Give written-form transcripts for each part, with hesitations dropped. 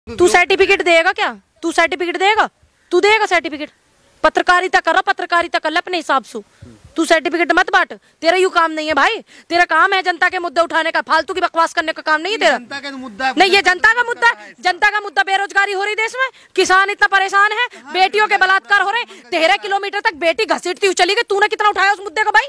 तू सर्टिफिकेट देगा क्या? तू सर्टिफिकेट देगा? तू देगा सर्टिफिकेट? पत्रकारिता कर, पत्रकारिता कर ले अपने हिसाब से। तू सर्टिफिकेट मत बांट, तेरा यू काम नहीं है भाई। तेरा काम है जनता के मुद्दे उठाने का, फालतू की बकवास करने का काम नहीं है तेरा। जनता का मुद्दा नहीं, ये जनता का मुद्दा है। जनता का मुद्दा बेरोजगारी हो रही देश में, किसान इतना परेशान है, बेटियों के बलात्कार हो रहे, 13 किलोमीटर तक बेटी घसीटती हुई चली गई। तूने कितना उठाया उस मुद्दे को भाई?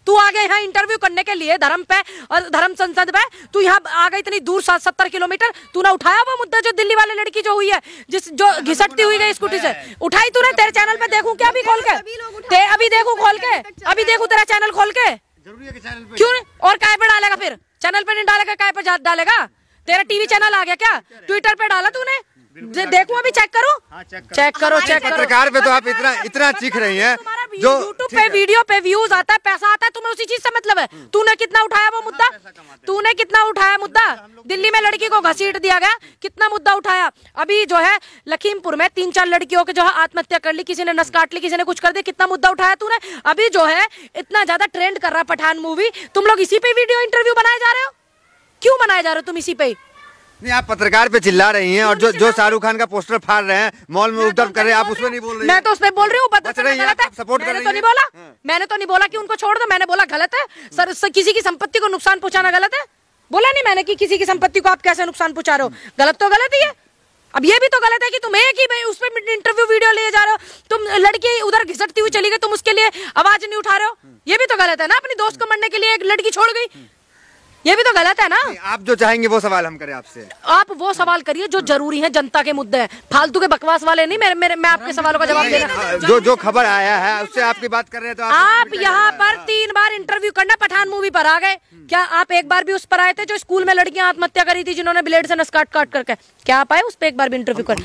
तू आ गया यहाँ इंटरव्यू करने के लिए धर्म पे और धर्म संसद पे, तू यहाँ आ गई इतनी दूर 70 किलोमीटर, तूने उठाया वो मुद्दा जो दिल्ली वाले लड़की जो हुई है, जो घिसटती हुई गई स्कूटी से, उठाई तूने? तेरे चैनल पे देखूं क्या अभी खोल के? अभी देखूं खोल के? अभी देखूं तेरा चैनल खोल के? जरूरी है कि चैनल पे क्यों? और काय पे डालेगा फिर? चैनल पे नहीं डालेगा, काय पे डालेगा? तेरा टीवी चैनल आ गया क्या? ट्विटर पे डाला तूने? देखूं अभी, चेक करो। चेक करो, चेक करो। पत्रकार पे तो आप इतना चीख रही हैं, जो यूट्यूब पे वीडियो पे व्यूज आता है, पैसा आता है, तुम्हें उसी चीज से मतलब है। तूने कितना उठाया वो मुद्दा? तूने कितना उठाया मुद्दा? दिल्ली में लड़की को घसीट दिया गया, कितना मुद्दा उठाया? अभी जो है लखीमपुर में 3-4 लड़कियों के जो है आत्महत्या कर ली, किसी ने नस काट ली, किसी ने कुछ कर दिया, कितना मुद्दा उठाया तूने? अभी जो है इतना ज्यादा ट्रेंड कर रहा है पठान मूवी, तुम लोग इसी पे वीडियो इंटरव्यू बनाए जा रहे हो? क्यों बनाए जा रहे हो तुम इसी पे? नहीं, आप पत्रकार पे चिल्ला रही हैं, और जो शाहरुख खान का पोस्टर फाड़ रहे हैं, मॉल में उपद्रव कर रहे हैं, आप उसमें नहीं बोल रही हैं। मैं तो उसमें बोल रही हूँ, सपोर्ट कर रही हैं। मैंने तो नहीं बोला कि उनको छोड़ दो, मैंने बोला गलत है सर, किसी की संपत्ति को नुकसान पहुंचाना गलत है। बोला नहीं मैंने कि किसी की संपत्ति को आप कैसे नुकसान पहुंचा रहे हो, गलत तो गलत ही है। अब ये भी तो गलत है कि तुम एक ही उस पर इंटरव्यू वीडियो ले जा रहे हो, तुम लड़की उधर घिसटती हुई चली गई, तुम उसके लिए आवाज नहीं उठा रहे हो, ये भी तो गलत है ना। अपनी दोस्त को मरने के लिए एक लड़की छोड़ गई, ये भी तो गलत है ना। आप जो चाहेंगे वो सवाल हम करें आपसे? आप वो सवाल करिए जो जरूरी है, जनता के मुद्दे हैं, फालतू के बकवास वाले नहीं। मैं आपके सवालों का जवाब देना। जो खबर आया है उससे आपकी बात कर रहे हैं, तो आप यहाँ पर 3 बार इंटरव्यू करना पठान मूवी पर आ गए, क्या आप एक बार भी उस पर आए थे जो स्कूल में लड़कियां आत्महत्या करी थी, जिन्होंने ब्लेड से नस काट करके? क्या आप आए उस पर एक बार भी इंटरव्यू कर?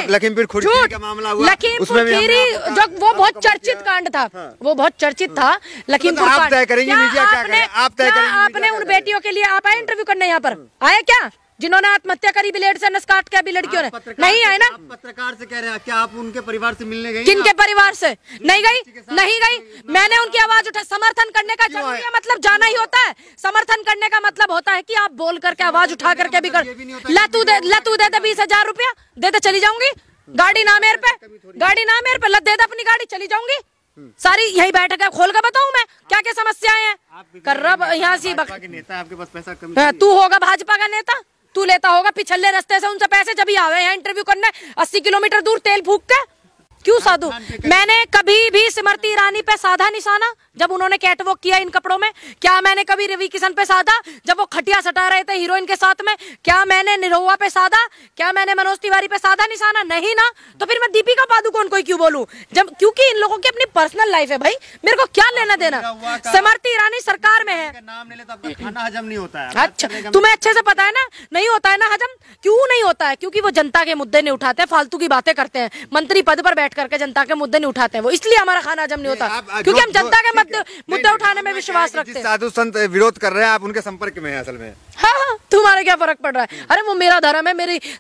लखीमपुर खीरी का मामला हुआ, लखीमपुर खीरी जो वो बहुत चर्चित कांड था, वो बहुत चर्चित था लखीमपुर कांड। आप तय करेंगे, मीडिया क्या करे? आप तय करेंगे? आपने उन बेटियों के लिए आप आए इंटरव्यू करने यहाँ पर? आए क्या जिन्होंने आत्महत्या करी ब्लेड से नस काट के? अभी लड़कियों ने नहीं आए ना। पत्रकार से कह रहे हैं, क्या आप उनके परिवार से मिलने गई? किनके परिवार से? नहीं गई। मैंने उनकी आवाज उठा। समर्थन करने का जरूरी है मतलब जाना ही होता है? समर्थन करने का मतलब होता है कि आप बोल करके आवाज उठा करके भी कर। लतू दे 20,000 रुपया दे दे, चली जाऊंगी। गाड़ी ना मेरे पे लत दे दे अपनी गाड़ी, चली जाऊंगी। सारी यही बैठक है, खोल कर बताऊं मैं क्या क्या समस्याएं हैं कर रहा यहाँ से। नेता आपके पास पैसा कम, तू होगा भाजपा का नेता, तू लेता होगा पिछले रास्ते से उनसे पैसे, जब ही आवे यहाँ इंटरव्यू करने 80 किलोमीटर दूर तेल फूक के। क्यों साधु? मैंने कभी भी स्मृति ईरानी पे साधा निशाना जब उन्होंने कैटवॉक किया इन कपड़ों में? क्या मैंने कभी रवि किशन पे साधा जब वो खटिया सटा रहे थे हीरोइन के साथ में? क्या मैंने निरहुआ पे साधा? क्या मैंने मनोज तिवारी पे साधा निशाना? नहीं ना। तो फिर मैं दीपिका पादुकोण को क्यों बोलूं? जब क्योंकि इन लोगों की अपनी पर्सनल लाइफ है भाई, मेरे को क्या लेना देना। स्मृति ईरानी सरकार में है, नाम ले लेते आपका खाना हजम नहीं होता है। अच्छा, तुम्हें अच्छे से पता है ना, नहीं होता है ना हजम। क्यों नहीं होता है? क्योंकि वो जनता के मुद्दे नहीं उठाते, फालतू की बातें करते हैं, मंत्री पद पर बैठ करके जनता के मुद्दे नहीं उठाते हैं वो, इसलिए हमारा खाना हजम नहीं होता, क्योंकि हम जनता के मुद्दे उठाने में विश्वास रखते हैं। साधु संत विरोध कर रहे हैं, आप उनके संपर्क में हैं असल में। हाँ, तुम्हारे क्या फर्क पड़ रहा है? अरे वो मेरा धर्म है,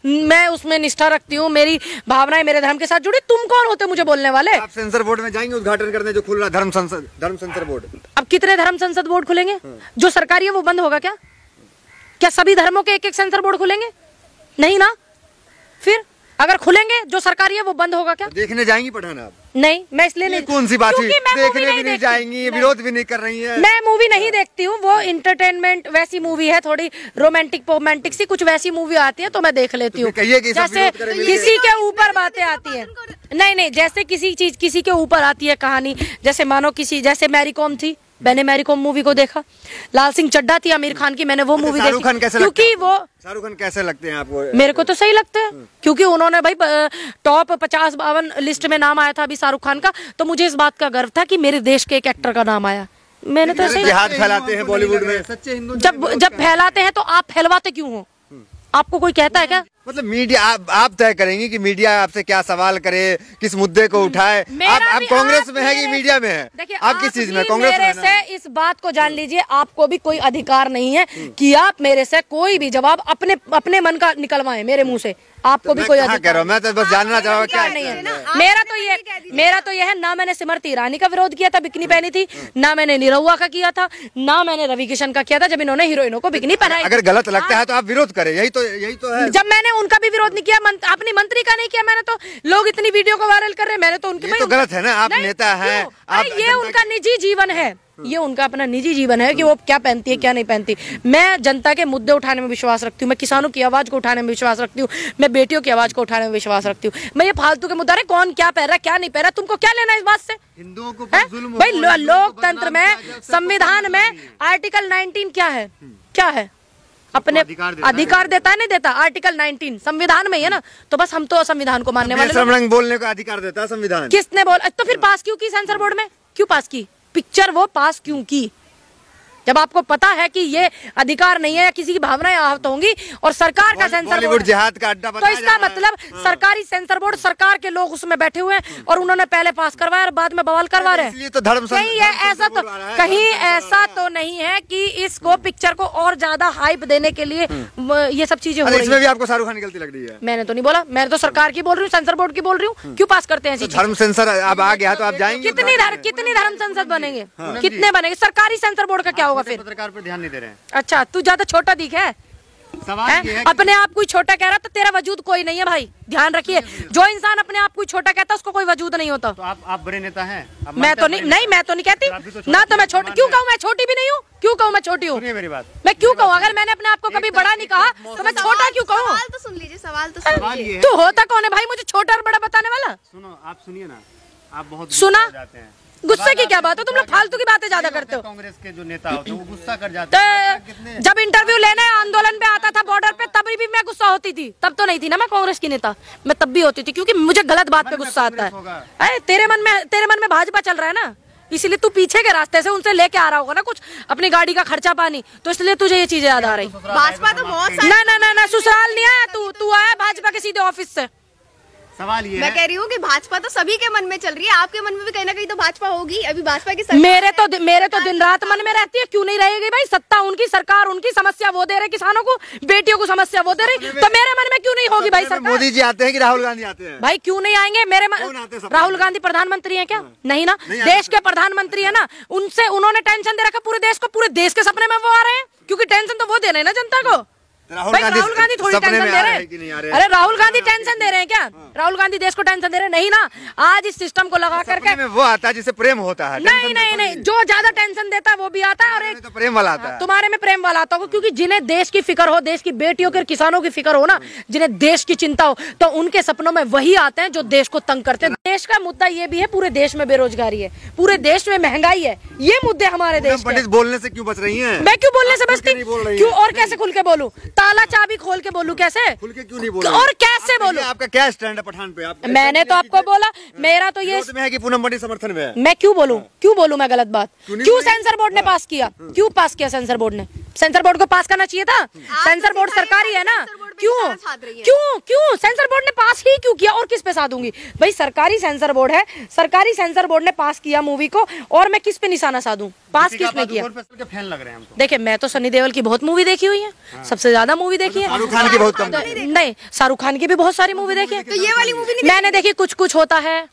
मैं उसमें निष्ठा रखती हूँ, मेरी भावनाएं मेरे धर्म के साथ जुड़ी। तुम कौन होते मुझे बोलने वाले? आप सेंसर बोर्ड में जाएंगे उद्घाटन करने जो खुल रहा धर्म सेंसर बोर्ड? अब कितने धर्म संसद बोर्ड खुलेंगे? जो सरकारी है वो बंद होगा क्या सभी धर्मों के एक सेंसर बोर्ड खुलेंगे? नहीं ना। फिर अगर खुलेंगे जो सरकारी है वो बंद होगा क्या? देखने जाएंगी पठान आप? नहीं, मैं इसलिए नहीं। कौन सी बात हुई? देखने भी नहीं जाएंगी, विरोध भी नहीं कर रही है। मैं मूवी नहीं देखती हूँ, वो इंटरटेनमेंट वैसी मूवी है, थोड़ी रोमांटिक सी कुछ वैसी मूवी आती है तो मैं देख लेती हूँ। जैसे किसी के ऊपर बातें आती है, नहीं, जैसे किसी चीज किसी के ऊपर आती है कहानी, जैसे मानो किसी, जैसे मैरी कॉम थी, मैंने मैरी कॉम मूवी को देखा। लाल सिंह चड्ढा थी आमिर खान की, मैंने वो मूवी देखी। क्योंकि वो शाहरुख खान कैसे लगते हैं आपको? मेरे को तो सही लगते हैं, क्योंकि उन्होंने भाई टॉप 50-52 लिस्ट में नाम आया था अभी शाहरुख खान का, तो मुझे इस बात का गर्व था कि मेरे देश के एक एक्टर का नाम आया। मैंने तो सही जिहाद फैलाते हैं बॉलीवुड में, सच्चे हिंदू जब फैलाते हैं तो आप फैलवाते क्यों हो? आपको कोई कहता है क्या? मतलब मीडिया आप तय करेंगे कि मीडिया आपसे क्या सवाल करे, किस मुद्दे को उठाए? आप कांग्रेस में है कि मीडिया में है? आप किस चीज में? कांग्रेस में? मेरे से इस बात को जान लीजिए, आपको भी कोई अधिकार नहीं है कि आप मेरे से कोई भी जवाब अपने मन का निकलवाएं मेरे मुंह से। आपको भी कोई अधिकार कह रहा हूं, मैं तो बस जानना चाहूंगा क्या नहीं है। मेरा तो ये है, ना मैंने स्मृति ईरानी का विरोध किया था, बिकनी पहनी थी, ना मैंने निरहुआ का किया था, ना मैंने रवि किशन का किया था जब इन्होंने हीरोइनों को बिकनी पहनाई। अगर गलत लगता है तो आप विरोध करें, यही तो है। जब मैंने मैंने उनका भी विरोध नहीं किया, अपनी मंत्री का नहीं किया मैंने। तो लोग इतनी वीडियो को वायरल कर रहे हैं, मैंने तो उनके तो गलत है ना, आप नेता हैं, ये उनका निजी जीवन है, ये उनका अपना निजी जीवन है कि वो क्या पहनती है क्या नहीं पहनती। मैं जनता के मुद्दे उठाने में विश्वास रखती हूँ, मैं किसानों की आवाज को उठाने में विश्वास रखती हूँ, मैं बेटियों की आवाज को उठाने में विश्वास रखती हूँ। मैं ये फालतू के मुद्दा कौन क्या पहन रहा क्या नहीं पहन रहा, तुमको क्या लेना इस बात से? हिंदुओं को भाई लोकतंत्र में, संविधान में आर्टिकल 19 क्या है, क्या है? अपने अधिकार देता है, नहीं देता? आर्टिकल 19 संविधान में ही है ना, तो बस हम तो संविधान को मानने वाले। रंग बोलने का अधिकार देता है संविधान। किसने बोला? तो फिर पास क्यों की सेंसर बोर्ड में? क्यों पास की पिक्चर? वो पास क्यों की जब आपको पता है कि ये अधिकार नहीं है या किसी की भावनाएं आहत होंगी और सरकार का सेंसर बोर्ड जिहाद का अड्डा तो इसका मतलब सरकारी सेंसर बोर्ड, सरकार के लोग उसमें बैठे हुए हैं और उन्होंने पहले पास करवाया और बाद में बवाल करवा रहे हैं। तो धर्म कहीं ऐसा तो नहीं है कि इसको पिक्चर को और ज्यादा हाइप देने के लिए ये सब चीजें हो रही है। इसमें भी आपको शाहरुख खान की गलती लग रही है? मैंने तो नहीं बोला, मैं तो सरकार की बोल रही हूँ, सेंसर बोर्ड की बोल रही हूँ। क्यों पास करते हैं ऐसी धर्म सेंसर अब आ गया तो आप जाएंगे? कितनी धर्म संसद बनेंगे? कितने बनेंगे? सरकारी सेंसर बोर्ड का क्या होगा फिर? पत्रकार पे ध्यान नहीं दे रहे हैं। अच्छा, तू ज्यादा छोटा दिख है, सवाल ये है अपने आप कोई छोटा कह रहा तो तेरा वजूद कोई नहीं है भाई, ध्यान रखिए। जो इंसान अपने आप को छोटा कहता है उसको कोई वजूद नहीं होता। तो आप बड़े नेता हैं? मैं तो नहीं मैं तो नहीं कहती ना, तो मैं छोटी क्यों कहूँ? मैं छोटी भी नहीं हूँ, क्यों कहूँ मैं छोटी हूँ? मेरी बात मैं क्यों कहूँ? अगर मैंने अपने आप को कभी बड़ा नहीं कहा तो मैं छोटा क्यों कहूँ? सवाल तो सुन लीजिए, सवाल तो सुन लीजिए। तू होता कौन है भाई मुझे छोटा और बड़ा बताने वाला? सुनो, आप सुनिए ना, आप बहुत सुना जाते हैं। गुस्से की क्या बात है? तुम लोग फालतू की बातें ज्यादा करते हो। कांग्रेस के जो नेता होते हैं वो गुस्सा कर जाते हैं। जब इंटरव्यू लेने आंदोलन पे आता था बॉर्डर पे तब भी मैं गुस्सा होती थी, तब तो नहीं थी ना मैं कांग्रेस की नेता, मैं तब भी होती थी क्योंकि मुझे गलत बात पे गुस्सा आता है। तेरे मन में भाजपा चल रहा है ना, इसीलिए तू पीछे के रास्ते से उनसे लेके आ रहा होगा ना कुछ अपनी गाड़ी का खर्चा पानी, तो इसलिए तुझे ये चीजें याद आ रही। भाजपा तो बहुत ना ससुराल नहीं आया तू आया भाजपा के सीधे ऑफिस से। सवाल ये मैं कह रही हूँ कि भाजपा तो सभी के मन में चल रही है, आपके मन में भी कहीं ना कहीं तो भाजपा होगी। अभी भाजपा की मेरे तो दिन रात मन में रहती है, क्यों नहीं रहेगी भाई? सत्ता उनकी, सरकार उनकी, समस्या वो दे रहे किसानों को, बेटियों को समस्या वो दे रही, तो मेरे मन में क्यों नहीं होगी भाई? सरकार मोदी जी आते हैं कि राहुल गांधी आते हैं? भाई क्यों नहीं आएंगे? मेरे राहुल गांधी प्रधानमंत्री है क्या? नहीं ना, देश के प्रधानमंत्री है ना, उनसे उन्होंने टेंशन दे रखा पूरे देश को, पूरे देश के सपने में वो आ रहे हैं क्योंकि टेंशन तो वो दे रहे हैं ना जनता को। भाई राहुल गांधी थोड़ी टेंशन दे रहे हैं? अरे राहुल गांधी टेंशन दे रहे हैं क्या? राहुल गांधी देश को टेंशन दे रहे हैं? नहीं ना, आज इस सिस्टम को लगा करके वो आता है जिसे प्रेम होता है। नहीं, जो ज्यादा टेंशन देता है वो भी आता है और एक तो प्रेम वाला आता है। तुम्हारे में प्रेम वाला आता होगा क्योंकि जिन्हें देश की फिक्र हो, देश की बेटियों के किसानों की फिक्र हो ना, जिन्हें देश की चिंता हो, तो उनके सपनों में वही आते हैं जो देश को तंग करते हैं। देश का मुद्दा ये भी है, पूरे देश में बेरोजगारी है, पूरे देश में महंगाई है, ये मुद्दे हमारे देश के। बोलने से क्यों बच रही है? मैं क्यों बोलने से बचती? क्यों और कैसे खुल के बोलूं? ताला चाबी खोल के बोलूं कैसे? खुल के क्यों नहीं बोल? और कैसे बोलूं? आपका क्या स्टैंड है पठान पे? मैंने तो आपको बोला, मेरा तो ये में है कि पूनम बड़ी समर्थन में है। मैं क्यों बोलूं मैं गलत बात? क्यों सेंसर बोर्ड ने पास किया? क्यों पास किया सेंसर बोर्ड ने? सेंसर बोर्ड को पास करना चाहिए था। सेंसर बोर्ड सरकारी है ना, क्यों सेंसर बोर्ड ने पास ही क्यों किया? और किस पे साधूंगी भाई? सरकारी सेंसर बोर्ड है, सरकारी सेंसर बोर्ड ने पास किया मूवी को और मैं किस पे निशाना साधूं? पास किसने किया? फैन लग रहे हैं हमको। देखिए मैं तो सनी देओल की बहुत मूवी देखी हुई है, सबसे ज्यादा मूवी देखी है। शाहरुख खान की बहुत कम। नहीं, शाहरुख खान की भी बहुत सारी मूवी देखी है। तो ये वाली मूवी मैंने देखी, कुछ कुछ होता है,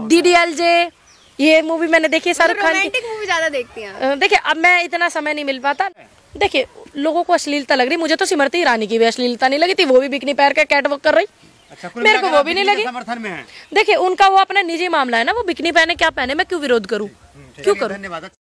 DDLJ, ये मूवी मैंने देखी है शाहरुख खान की। मूवी ज्यादा देखती हैं? देखिए अब मैं इतना समय नहीं मिल पाता। देखिए लोगों को अश्लीलता लग रही, मुझे तो स्मृति ईरानी की भी अश्लीलता नहीं लगी थी, वो भी बिकनी पैर का कैटवॉक कर रही। अच्छा, मेरे को वो भी नहीं लगी। समर्थन में है। देखिए उनका वो अपना निजी मामला है ना, वो बिकनी पहने क्या पहने, मैं क्यों विरोध करूँ? क्यों करूँ?